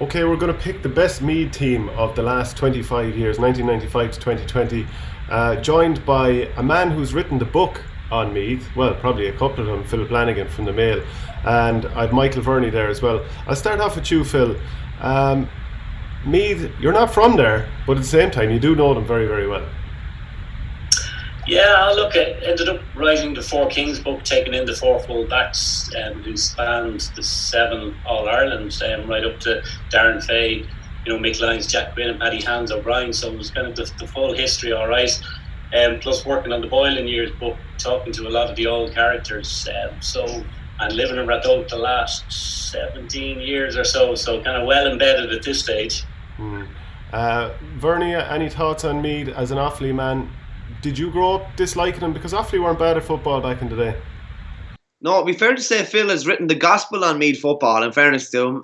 Okay, we're going to pick the best Meath team of the last 25 years, 1995 to 2020, joined by a man who's written the book on Meath, well, probably a couple of them, Phil Lanigan from the Mail, and I've Michael Verney there as well. I'll start off with you, Phil. Meath, you're not from there, but at the same time, you do know them very, very well. Yeah, look, I ended up writing the Four Kings book, taking in the four full backs who spanned the seven All-Ireland, right up to Darren Fay, Mick Lyons, Jack Quinn and Paddy Hans O'Brien. So it was kind of the full history, all right. Plus working on the Boylan years book, talking to a lot of the old characters. And living in Rathope the last 17 years or so kind of well embedded at this stage. Verney, any thoughts on Meath as an Offaly man? Did you grow up disliking them? Because Offaly weren't bad at football back in the day. No, it'd be fair to say Phil has written the gospel on Meath football, in fairness to him.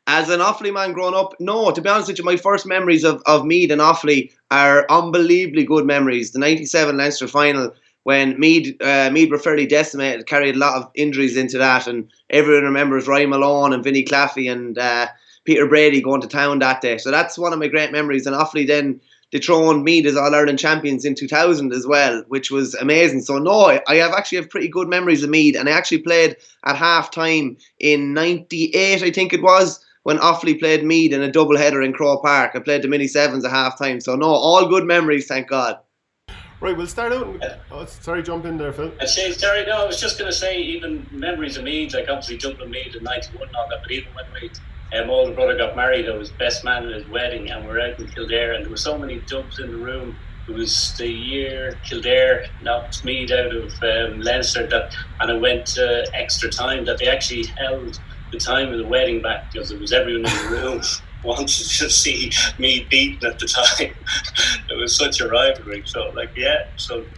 As an Offaly man growing up, no, to be honest with you, my first memories of Meath and Offaly are unbelievably good memories. The 97 Leinster final, when Meath were fairly decimated, carried a lot of injuries into that, and everyone remembers Ryan Malone and Vinnie Claffey and Peter Brady going to town that day. So that's one of my great memories. And Offaly then dethroned Meath as All-Ireland champions in 2000 as well, which was amazing. So no, I have pretty good memories of Meath, and I actually played at half-time in 98, I think it was, when Offaly played Meath in a double-header in Croke Park. I played the mini-sevens at half-time. So no, all good memories, thank God. Right, we'll start out. Sorry, jump in there, Phil. I was just going to say, even memories of Meath, like obviously jumping Meath in 91 and all that, but even when my older brother got married, I was best man at his wedding, and we're out in Kildare, and there were so many dubs in the room. It was the year Kildare knocked Meath out of Leinster, and it went to extra time, that they actually held the time of the wedding back because it was everyone in the room wanted to see Meath beaten at the time. It was such a rivalry. So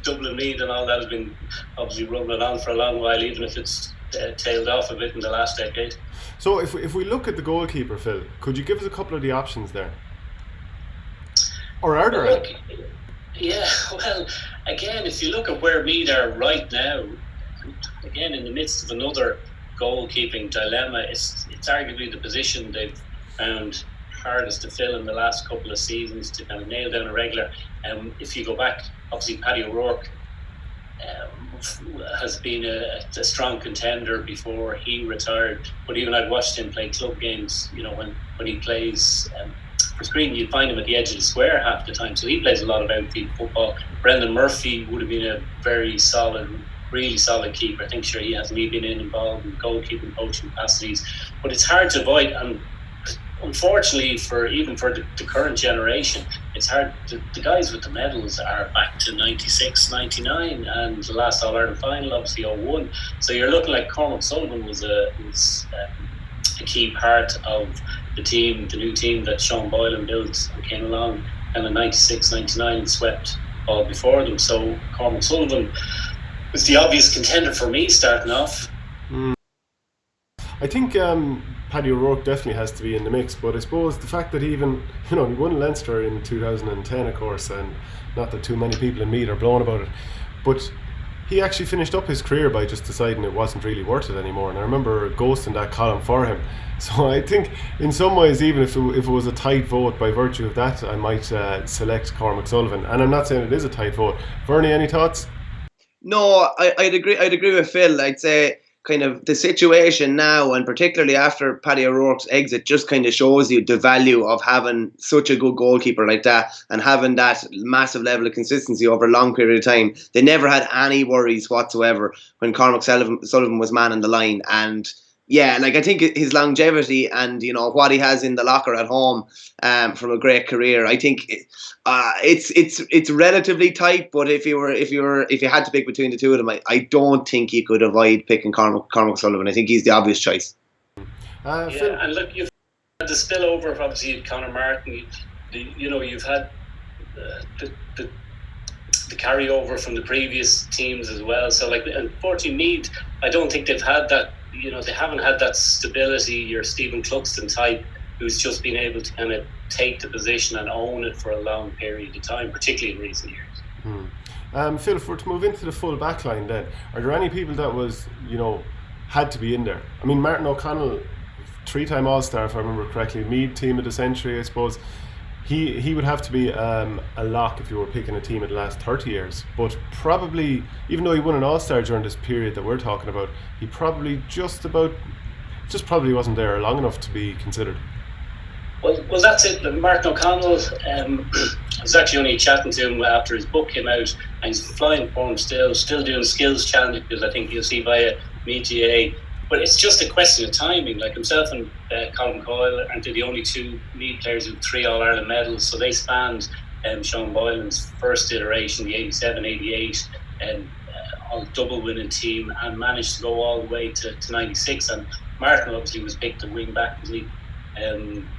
Dublin Meath and all that has been obviously rumbling on for a long while, even if it's tailed off a bit in the last decade. So if we look at the goalkeeper, Phil, could you give us a couple of the options there? Or are there any? Yeah, well, again, if you look at where Meath are right now, again, in the midst of another goalkeeping dilemma, it's arguably the position they've found hardest to fill in the last couple of seasons to kind of nail down a regular. If you go back, obviously Paddy O'Rourke has been a strong contender before he retired, but even I'd watched him play club games, when he plays for Screen, you'd find him at the edge of the square half the time, so he plays a lot of outfield football. Brendan Murphy would have been a very solid, really solid keeper. I think sure he hasn't been involved in goalkeeping coaching capacities, but it's hard to avoid. And unfortunately, for the current generation, it's hard. The guys with the medals are back to 96, 99, and the last All-Ireland final, obviously 01. So you're looking like Cormac Sullivan was a key part of the team, the new team that Sean Boylan built and came along in 96, 99 and swept all before them. So Cormac Sullivan was the obvious contender for me starting off. I think Paddy O'Rourke definitely has to be in the mix, but I suppose the fact that he won Leinster in 2010, of course, and not that too many people in Meath are blown about it, but he actually finished up his career by just deciding it wasn't really worth it anymore, and I remember ghosting that column for him. So I think in some ways, even if it was a tight vote, by virtue of that, I might select Cormac Sullivan, and I'm not saying it is a tight vote. Verney, any thoughts? No, I'd agree with Phil. I'd say kind of the situation now, and particularly after Paddy O'Rourke's exit, just kind of shows you the value of having such a good goalkeeper like that and having that massive level of consistency over a long period of time. They never had any worries whatsoever when Cormac Sullivan was manning the line. And yeah, I think his longevity and what he has in the locker at home from a great career, I think it's relatively tight. But if you had to pick between the two of them, I don't think you could avoid picking Cormac Sullivan. I think he's the obvious choice. And look, you've had the spillover of obviously Conor Martin. You've had the carryover from the previous teams as well. So unfortunately, Meath, I don't think they've had that. They haven't had that stability, your Stephen Cluxton type, who's just been able to kind of take the position and own it for a long period of time, particularly in recent years. Phil, to move into the full back line then, are there any people that had to be in there? I mean, Martin O'Connell, three-time All-Star, if I remember correctly, Meath Team of the Century, I suppose. He would have to be a lock if you were picking a team in the last 30 years. But probably, even though he won an All-Star during this period that we're talking about, he probably just probably wasn't there long enough to be considered. Well, that's it. Martin O'Connell, I was actually only chatting to him after his book came out, and he's flying form still doing skills challenges, I think you'll see via Media. But it's just a question of timing. Like himself and Colin Coyle aren't the only two Meath players with 3 All-Ireland medals, so they spanned Sean Boylan's first iteration, the 87-88, all double winning team, and managed to go all the way to 96. And Martin obviously was picked to wing back, was he?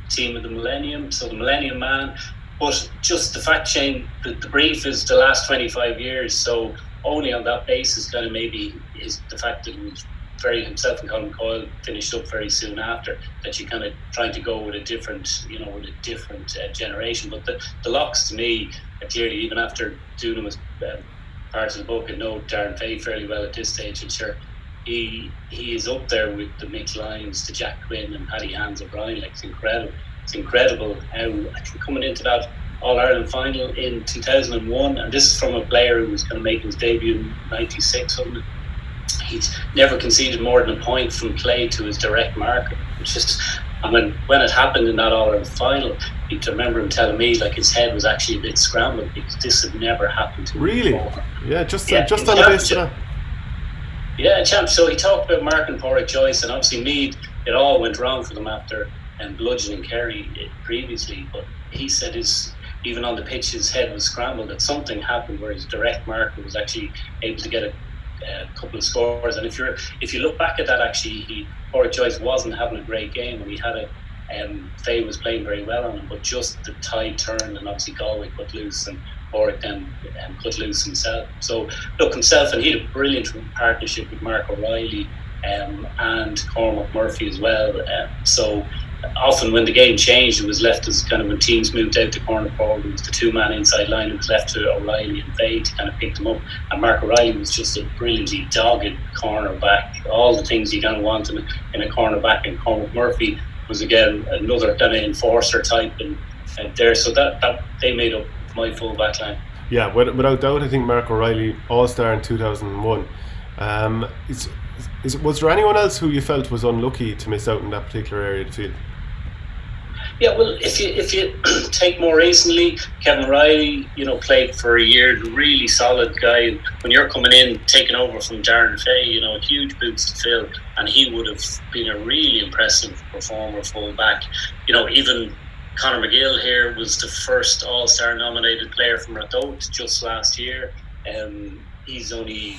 Team of the Millennium, so the Millennium Man. But just the fact, Shane, the brief is the last 25 years, so only on that basis kind of maybe is the fact that it was himself and Colin Coyle finished up very soon after, that you kind of trying to go with a different generation. But the locks to me are clearly, even after doing them as part of the book, and know Darren Fay fairly well at this stage, and sure he is up there with the Mick Lyons, the Jack Quinn and Paddy Hans O'Brien. Like, it's incredible how actually coming into that All-Ireland final in 2001, and this is from a player who was going to make his debut in 96. He's never conceded more than a point from play to his direct marker. It's just, I mean, when it happened in that All-Ireland final, I remember him telling me like his head was actually a bit scrambled because this had never happened to him before. Yeah, just on the basis of that. Yeah, champ. So he talked about Mark and Porrick Joyce, and obviously Meath, it all went wrong for them after bludgeoning Kerry previously. But he said even on the pitch, his head was scrambled, that something happened where his direct marker was actually able to get a couple of scores. And if you look back at that, actually, Porrick Joyce wasn't having a great game, and he had Fay was playing very well on him, but just the tide turned, and obviously Galway cut loose, and Porrick then cut loose himself. So look, himself, and he had a brilliant partnership with Mark O'Reilly and Cormac Murphy as well. So often when the game changed, it was left as kind of when teams moved out to corner forward, it was the two-man inside line, it was left to O'Reilly and Fay to kind of pick them up. And Mark O'Reilly was just a brilliantly dogged corner back, all the things you kind of want in a corner back. And Cormac Murphy was again another kind of enforcer type, and there, so that they made up my full back line. Yeah, without doubt, I think Mark O'Reilly, All-Star in 2001. Was there anyone else who you felt was unlucky to miss out in that particular area of the field? Yeah, well, if you take more recently, Kevin Riley, played for a year, really solid guy. When you're coming in, taking over from Darren Fay, a huge boots to fill, and he would have been a really impressive performer full back. Even Conor McGill here was the first All-Star nominated player from Ratoath just last year. He's only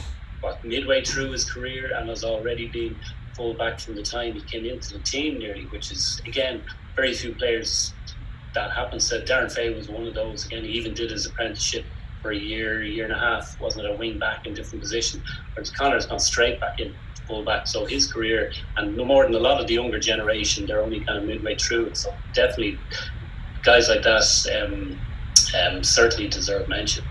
midway through his career and has already been full back from the time he came into the team nearly, which is, again, very few players that happens to. Darren Fay was one of those. Again, he even did his apprenticeship for a year and a half, wasn't it, a wing back in different position, whereas Conor's gone straight back in full back. So his career, and no more than a lot of the younger generation, they're only kind of midway through it. So definitely guys like that certainly deserve mention.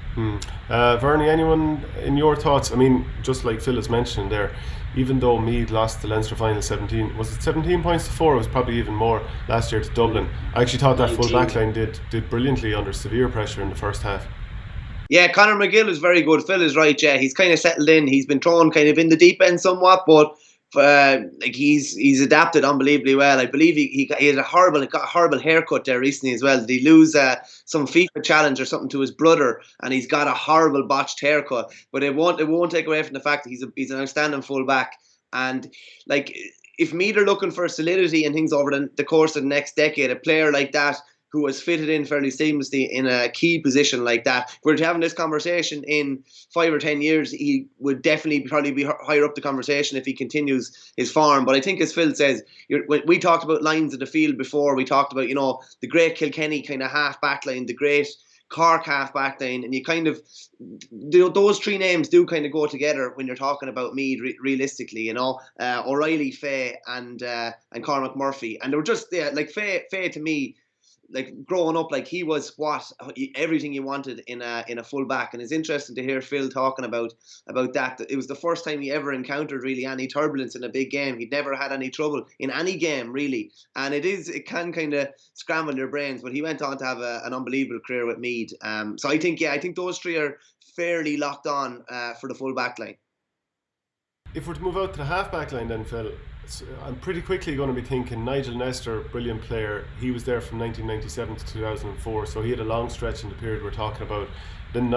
Verney, anyone in your thoughts? I mean, just like Phil has mentioned there, even though Meath lost the Leinster final 17 points to 4, it was probably even more last year to Dublin. I actually thought that 19. Full back line did brilliantly under severe pressure in the first half. Yeah, Conor McGill is very good. Phil is right, yeah. He's kind of settled in. He's been thrown kind of in the deep end somewhat, but he's adapted unbelievably well. I believe he had a horrible haircut there recently as well. Did he lose some FIFA challenge or something to his brother, and he's got a horrible botched haircut? But it won't take away from the fact that he's an outstanding full back. And if Meath are looking for solidity and things over the course of the next decade, a player like that who has fitted in fairly seamlessly in a key position like that, if we're having this conversation in 5 or 10 years, he would definitely probably be higher up the conversation if he continues his form. But I think, as Phil says, we talked about lines of the field before. We talked about, the great Kilkenny kind of half back line, the great Cork half back line, and you kind of, those three names do kind of go together when you're talking about Meath realistically, O'Reilly, Fay and Cormac Murphy. And they were just, Fay to me like growing up, like he was everything you wanted in a full back. And it's interesting to hear Phil talking about that. It was the first time he ever encountered really any turbulence in a big game. He'd never had any trouble in any game really, and it can kind of scramble your brains. But he went on to have an unbelievable career with Meath. So I think those three are fairly locked on for the full back line. If we're to move out to the half back line then, Phil, I'm pretty quickly going to be thinking Nigel Nestor, brilliant player. He was there from 1997 to 2004, so he had a long stretch in the period we're talking about. Then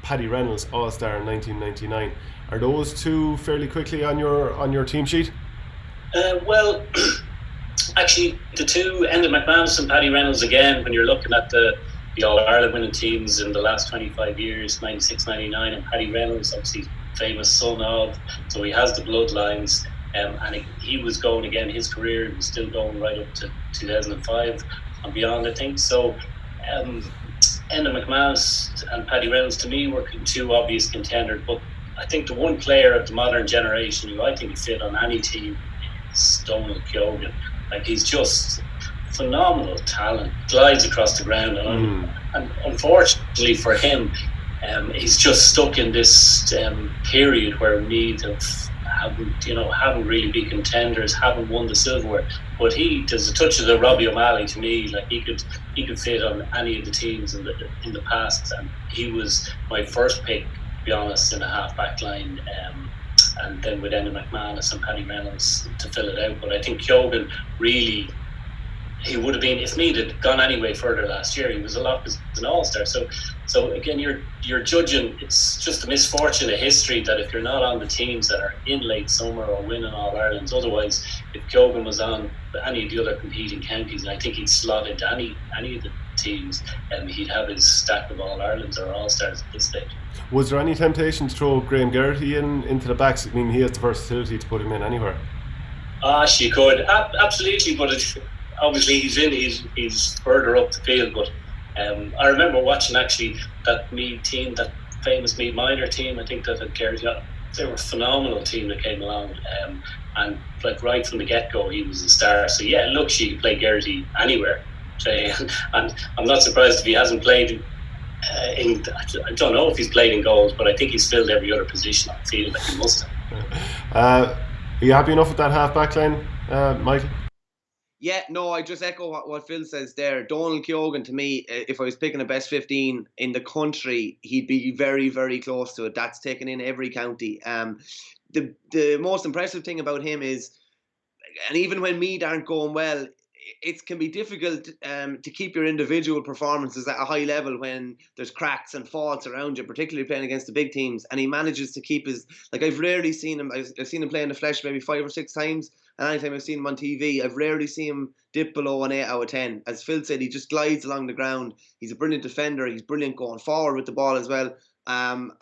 Paddy Reynolds, All-Star in 1999. Are those two fairly quickly on your team sheet? Well, actually, the two, Enda McManus and Paddy Reynolds, again, when you're looking at the All-Ireland winning teams in the last 25 years, 96, 99, and Paddy Reynolds, obviously famous son of, so he has the bloodlines. And he was going again, his career was still going right up to 2005 and beyond, I think. So Enda McManus and Paddy Reynolds, to me, were two obvious contenders. But I think the one player of the modern generation who I think would fit on any team is Donald Keogan. Like, he's just phenomenal talent, glides across the ground. And unfortunately for him, he's just stuck in this period where Meath haven't really been contenders, haven't won the silverware. But there's a touch of the Robbie O'Malley to me. Like, he could fit on any of the teams in the past, and he was my first pick, to be honest, in a half back line. And then with Enda McManus and Paddy Reynolds to fill it out. But I think Keogan really, he would have been, if Meath had gone any way further last year, he was a lot as an All-Star. So again, you're judging, it's just a misfortune of history that if you're not on the teams that are in late summer or winning All-Irelands, otherwise, if Keogan was on any of the other competing counties, and I think he'd slot into any of the teams, he'd have his stack of All-Irelands or All-Stars at this stage. Was there any temptation to throw Graham Geraghty into the backs? I mean, he has the versatility to put him in anywhere. She could, absolutely, but obviously he's further up the field. But I remember watching actually that Meath team, that famous Meath minor team. I think that had Geraghty. They were a phenomenal team that came along, and like right from the get-go, he was a star. So yeah, look, she could play Geraghty anywhere. And I'm not surprised if he hasn't played I don't know if he's played in goals, but I think he's filled every other position on the field like he must have. Are you happy enough with that half back line, Michael? Yeah, no, I just echo what Phil says there. Donald Keogan, to me, if I was picking a best 15 in the country, he'd be very, very close to it. That's taken in every county. The most impressive thing about him is, and even when Meath aren't going well, it can be difficult to keep your individual performances at a high level when there's cracks and faults around you, particularly playing against the big teams. And he manages to keep I've rarely seen him. I've seen him play in the flesh maybe 5 or 6 times. And anytime I've seen him on TV, I've rarely seen him dip below an 8 out of 10. As Phil said, he just glides along the ground. He's a brilliant defender. He's brilliant going forward with the ball as well. When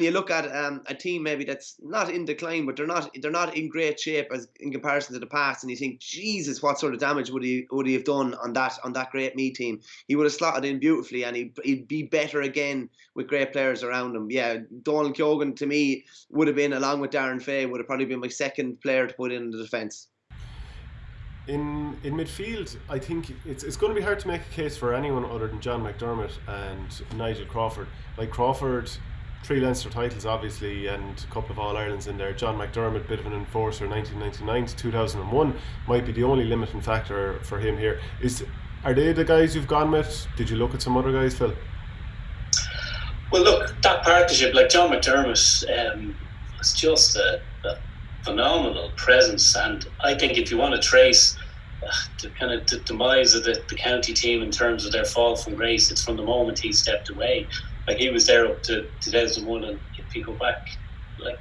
you look at a team maybe that's not in decline, but they're not in great shape as in comparison to the past, and you think, Jesus, what sort of damage would he have done on that great Meath team? He would have slotted in beautifully, and he'd be better again with great players around him. Yeah, Donald Keogan to me would have been, along with Darren Fay, would have probably been my second player to put in the defence. In midfield, I think it's going to be hard to make a case for anyone other than John McDermott and Nigel Crawford. Like Crawford, 3 Leinster titles obviously, and a couple of All-Irelands in there. John McDermott, bit of an enforcer, 1999 to 2001, might be the only limiting factor for him here. Are they the guys you've gone with? Did you look at some other guys, Phil? Well, look, that partnership, like John McDermott, was just a phenomenal presence, and I think if you want to trace the kind of the demise of the county team in terms of their fall from grace, it's from the moment he stepped away. Like, he was there up to 2001, and if you go back, like,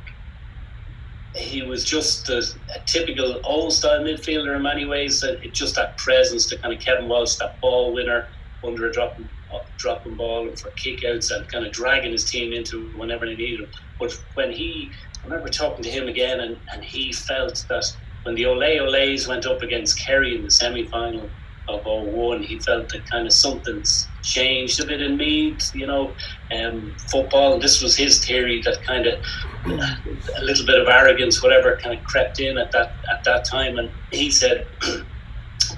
he was just a typical old style midfielder in many ways. Just that presence, the kind of Kevin Walsh, that ball winner under a dropping ball and for kickouts, and kind of dragging his team into whenever they needed him. But when I remember talking to him again, and he felt that when the Olays went up against Kerry in the semi-final of 01, he felt that kind of something's changed a bit in Meath, football. And this was his theory, that kind of a little bit of arrogance, whatever, kind of crept in at that time. And he said,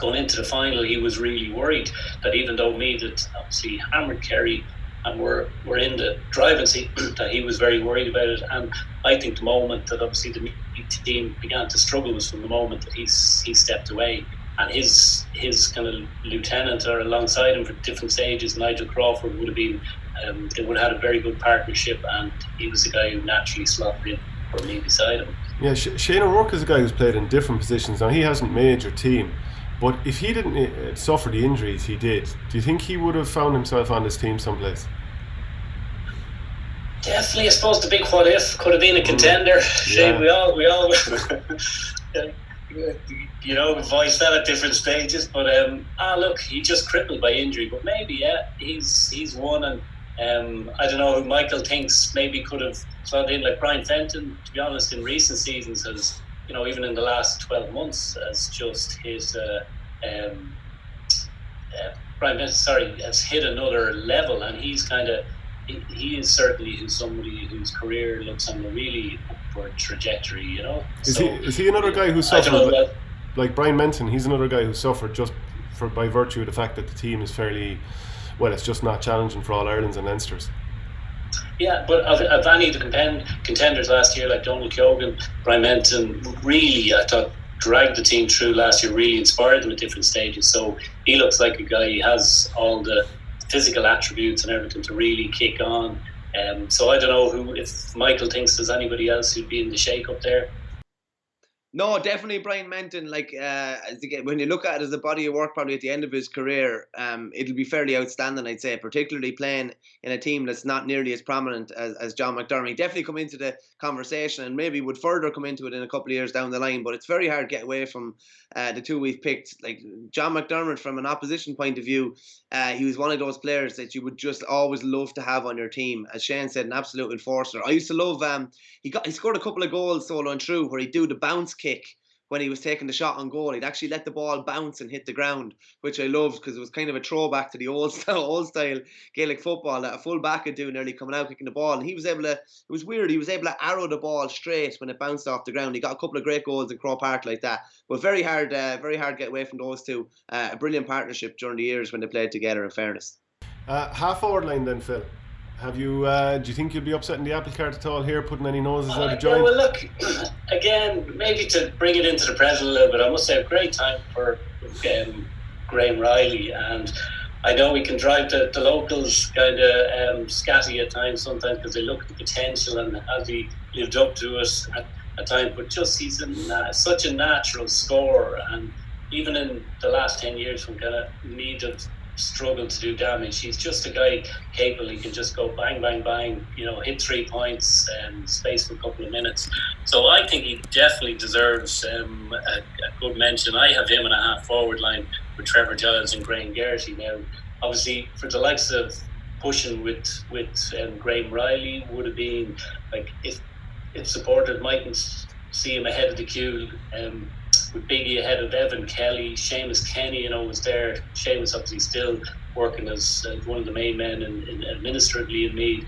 going into the final, he was really worried that even though Meath had obviously hammered Kerry and were in the driving seat, that he was very worried about it. And I think the moment that obviously the Meath team began to struggle was from the moment that he stepped away. And his kind of lieutenant or alongside him for different stages, Nigel Crawford, would have been, they would have had a very good partnership, and he was the guy who naturally slotted in for me beside him. Yeah, Shane O'Rourke is a guy who's played in different positions. Now, he hasn't made your team, but if he didn't suffer the injuries he did, do you think he would have found himself on this team someplace? Definitely, I suppose the big what if could have been a contender. Shane, we all you know, voiced that at different stages. But look, he just crippled by injury. But maybe, he's one, and I don't know who Michael thinks maybe could have slotted in, like Brian Fenton. To be honest, in recent seasons, has, you know, even in the last 12 months, has just his Brian Fenton, has hit another level, and he's kind of. He is certainly somebody whose career looks on a really upward trajectory, you know. Is he another guy who suffered like Brian Menton? He's another guy who suffered just by virtue of the fact that the team is fairly, well, it's just not challenging for All Irelands and Leinsters. Yeah, but of any of the contenders last year, like Donald Keoghan, Brian Menton, really, I thought, dragged the team through last year, really inspired them at different stages. So he looks like a guy, he has all the physical attributes and everything to really kick on. So I don't know if Michael thinks there's anybody else who'd be in the shake-up there. No, definitely Brian Menton. Like, when you look at it as a body of work, probably at the end of his career, it'll be fairly outstanding, I'd say, particularly playing in a team that's not nearly as prominent as John McDermott. He definitely come into the conversation and maybe would further come into it in a couple of years down the line, but it's very hard to get away from the two we've picked. Like, John McDermott, from an opposition point of view, he was one of those players that you would just always love to have on your team. As Shane said, an absolute enforcer. I used to love, he scored a couple of goals solo and through where he'd do the bounce kick when he was taking the shot on goal. He'd actually let the ball bounce and hit the ground, which I loved because it was kind of a throwback to the old style Gaelic football that a full back would do, nearly coming out kicking the ball. And he was able to, it was weird, he was able to arrow the ball straight when it bounced off the ground. He got a couple of great goals in Croke Park like that. But very hard to get away from those two. A brilliant partnership during the years when they played together, in fairness. Half forward line then, Phil. Have you? Do you think you'll be upsetting the apple cart at all here, putting any noses out of joint? Yeah, well, look, again, maybe to bring it into the present a little bit, I must say a great time for Graham Riley, and I know we can drive the locals kind of scatty at times sometimes because they look at the potential and has he lived up to it at times, but just he's such a natural scorer, and even in the last 10 years from kind of need of struggle to do damage, he's just a guy capable. He can just go bang bang bang, you know, hit 3 points and space for a couple of minutes. So I think he definitely deserves a good mention. I have him in a half forward line with Trevor Giles and Graham Geraghty. Now obviously for the likes of pushing with Graham Riley would have been like if supporters mightn't see him ahead of the queue, with Biggie ahead of Evan Kelly. Seamus Kenny, you know, was there. Seamus obviously still working as one of the main men in administratively in Meath.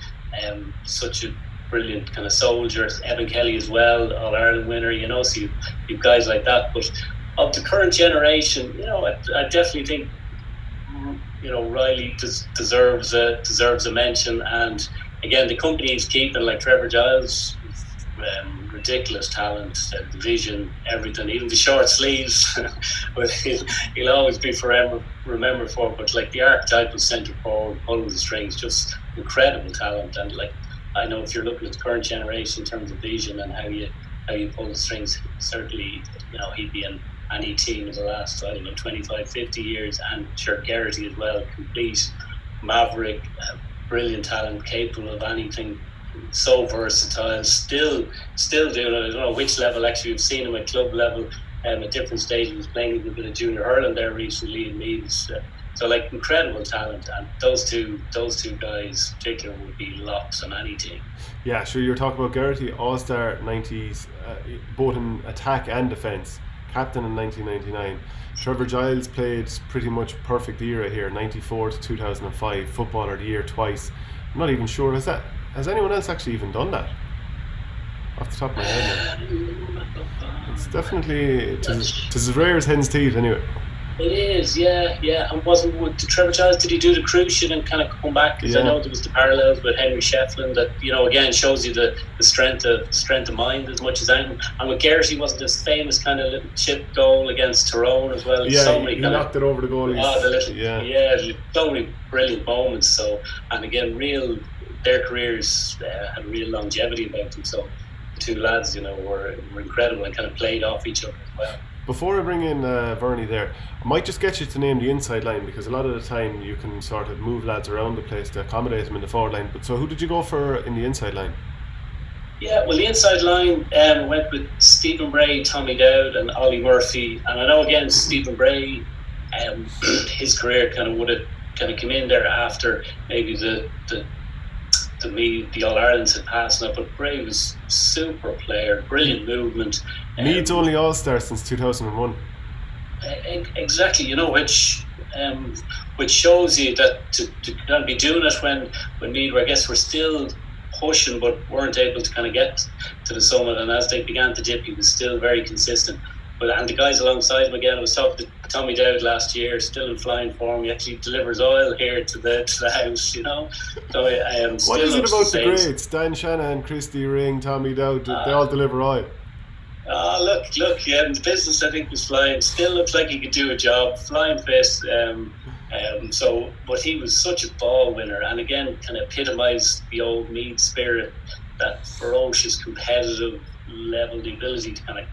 Such a brilliant kind of soldier. Evan Kelly as well, All Ireland winner, you know, so you've guys like that. But of the current generation, you know, I definitely think, you know, Riley deserves a mention. And again, the company he's keeping, like Trevor Giles, ridiculous talent, the vision, everything, even the short sleeves. But he'll always be forever remembered for. But like the archetypal centre forward, pulling the strings, just incredible talent. And like I know if you're looking at the current generation in terms of vision and how you pull the strings, certainly, you know, he'd be in any team of the last, I don't know, 25, 50 years. And sure, Geraghty as well, complete maverick, brilliant talent, capable of anything. So versatile, still doing it. I don't know which level actually we've seen him at club level, at different stages, playing a bit of junior hurling there recently in Meath. So like incredible talent, and those two guys in particular would be locks on any team. Yeah, sure. You're talking about Geraghty, all-star 90s, both in attack and defence, captain in 1999. Trevor Giles played pretty much perfect era here, 94 to 2005, footballer of the year twice. I'm not even sure, has anyone else actually even done that? Off the top of my head now. It's definitely, it's as rare as hen's teeth anyway. It is, yeah. And wasn't with Trevor Giles? Did he do the cruise ship and kind of come back? Because I know there was the parallels with Henry Shefflin that again shows you the strength of mind as much as anything. And with Geraghty, wasn't this famous kind of little chip goal against Tyrone as well? Yeah, so many he kind knocked it over the goalies. so many brilliant moments. So, and again, their careers had real longevity about them. So the two lads, were incredible and kind of played off each other as well. Before I bring in Verney there, I might just get you to name the inside line, because a lot of the time you can sort of move lads around the place to accommodate them in the forward line. But so who did you go for in the inside line? Yeah, well, the inside line went with Stephen Bray, Tommy Dowd, and Ollie Murphy. And I know again Stephen Bray, his career kind of would have kind of come in there after maybe the All Irelands had passed now, but Bray was super player, brilliant movement. Meath's only All Star since 2001. Exactly, which shows you that to kind of be doing it when Meath, I guess, were still pushing but weren't able to kind of get to the summit, and as they began to dip, he was still very consistent. And the guys alongside him again, I was talking to Tommy Dowd last year, still in flying form. He actually delivers oil here to the house, So what is it about the greats? Dan Shanahan, Christy Ring, Tommy Dowd, they all deliver oil. Look, yeah, the business I think was flying. Still looks like he could do a job, flying fit. But he was such a ball winner, and again, kind of epitomised the old Meath spirit, that ferocious, competitive level, the ability to kind of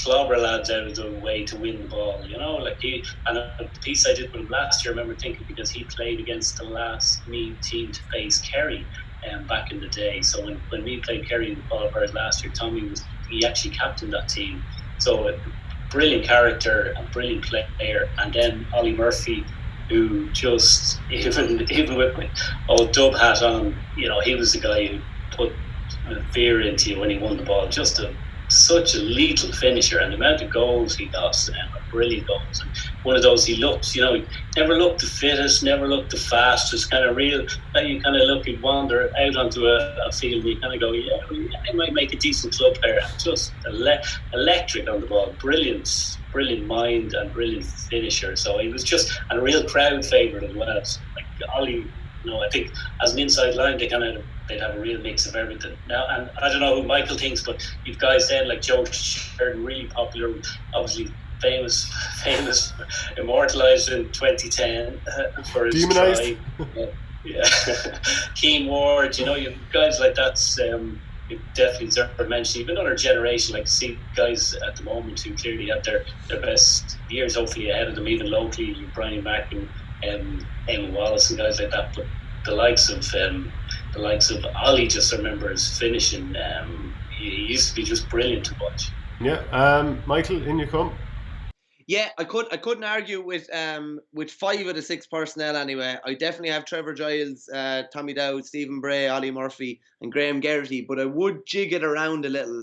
clobber lads out of the way to win the ball. And the piece I did with him last year, I remember thinking, because he played against the last Meath team to face Kerry. Back in the day, so when we played Kerry in the qualifiers last year, he actually captained that team. So brilliant character and brilliant player. And then Ollie Murphy, who just even with old dub hat on, he was the guy who put fear into you when he won the ball. Just such a lethal finisher, and the amount of goals he got, brilliant goals. And one of those, he never looked the fittest, never looked the fastest, kind of real. You kind of look, you wander out onto a field, and you kind of go, I might make a decent club player. Just electric on the ball, brilliant mind and brilliant finisher. So he was just a real crowd favourite as well. So, like Ollie, I think as an inside line, they'd have a real mix of everything. Now, and I don't know who Michael thinks, but you've guys then like Joe Sheridan, really popular, obviously famous, immortalised in 2010 for his demonised try. Keane Ward, you guys like that's it definitely deserve mention. Even another generation, like see guys at the moment who clearly have their best years, hopefully ahead of them, even locally, Brian Mack and Eamon Wallace and guys like that. But the likes of Ollie, just remember his finishing. He used to be just brilliant to watch. Yeah, Michael, in you come. Yeah, I couldn't argue with 5 of the 6 personnel anyway. I definitely have Trevor Giles, Tommy Dowd, Stephen Bray, Ollie Murphy, and Graham Geraghty, but I would jig it around a little.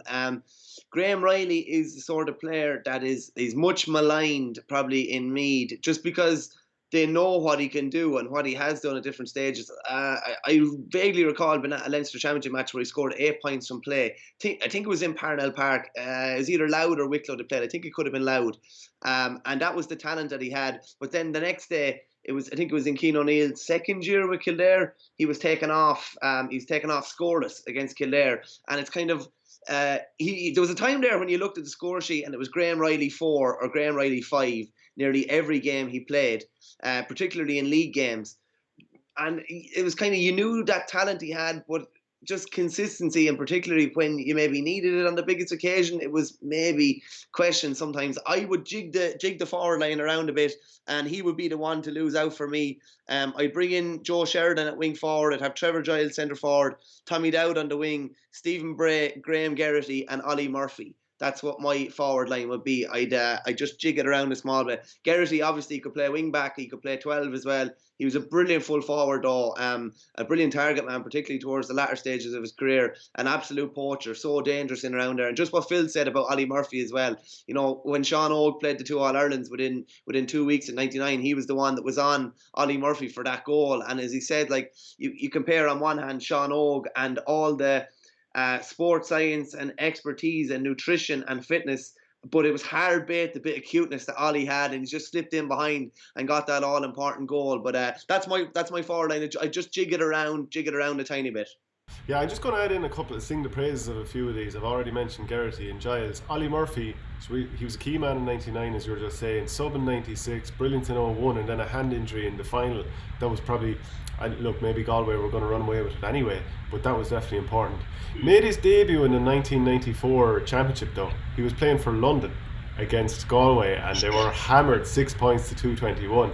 Graham Riley is the sort of player that is much maligned probably in Meath, just because they know what he can do and what he has done at different stages. I vaguely recall being at a Leinster Championship match where he scored 8 points from play. I think it was in Parnell Park. It was either Louth or Wicklow that played. I think it could have been Louth. And that was the talent that he had. But then the next day, I think it was in Cian O'Neill's second year with Kildare, he was taken off. He's taken off scoreless against Kildare. And it's kind of, there was a time there when you looked at the score sheet and it was Graham Riley 4 or Graham Riley 5 nearly every game he played, particularly in league games. And it was kind of, you knew that talent he had, but just consistency, and particularly when you maybe needed it on the biggest occasion, it was maybe questioned sometimes. I would jig the forward line around a bit, and he would be the one to lose out for me. I'd bring in Joe Sheridan at wing forward. I'd have Trevor Giles centre forward, Tommy Dowd on the wing, Stephen Bray, Graham Geraghty, and Ollie Murphy. That's what my forward line would be. I'd just jig it around a small bit. Geraghty obviously could play wing back. He could play 12 as well. He was a brilliant full forward though, a brilliant target man, particularly towards the latter stages of his career. An absolute poacher, so dangerous in around there. And just what Phil said about Ollie Murphy as well. When Sean Oak played the 2 All-Irelands within 2 weeks in '99, he was the one that was on Ollie Murphy for that goal. And as he said, like you compare on one hand Sean Oak and all the sports science and expertise and nutrition and fitness but it was hard bait, the bit of cuteness that Ollie had, and he just slipped in behind and got that all important goal. But that's my forward line. I just jig it around a tiny bit. Yeah, I'm just going to add in a couple, sing the praises of a few of these. I've already mentioned Geraghty and Giles. Ollie Murphy, so he was a key man in 99, as you were just saying, sub in 96, brilliant in 01, and then a hand injury in the final. That was probably, look, maybe Galway were going to run away with it anyway, but that was definitely important. Made his debut in the 1994 championship though. He was playing for London against Galway, and they were hammered 6 points to 221.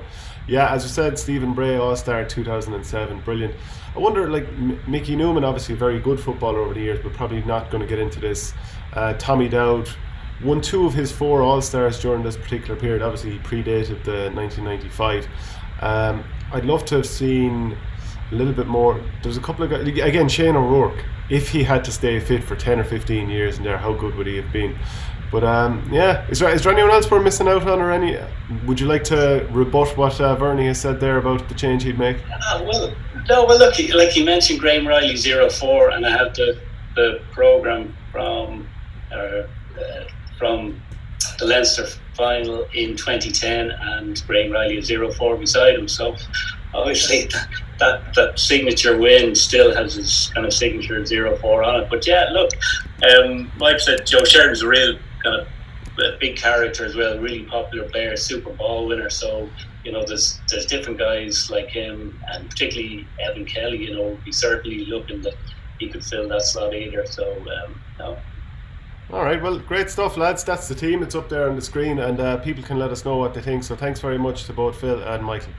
Yeah, as you said, Stephen Bray, All-Star 2007, brilliant. I wonder, like, Mickey Newman, obviously a very good footballer over the years, but probably not going to get into this. Tommy Dowd won 2 of his 4 All-Stars during this particular period. Obviously, he predated the 1995. I'd love to have seen a little bit more. There's a couple of guys, again, Shane O'Rourke. If he had to stay fit for 10 or 15 years in there, how good would he have been? But yeah, is there anyone else we're missing out on, or any? Would you like to rebut what Verney has said there about the change he'd make? Well, look, like you mentioned, Graham Riley 04, and I have the programme from the Leinster final in 2010, and Graham Riley is 04 beside him. So obviously that signature win still has his kind of signature 04 on it. But yeah, look, Mike said Joe Sheridan's a real kind of big character as well, really popular player, Super Bowl winner. So there's different guys like him, and particularly Evan Kelly. He's certainly looking that he could fill that slot either. So no. All right, well, great stuff, lads. That's the team. It's up there on the screen, and people can let us know what they think. So thanks very much to both Phil and Michael.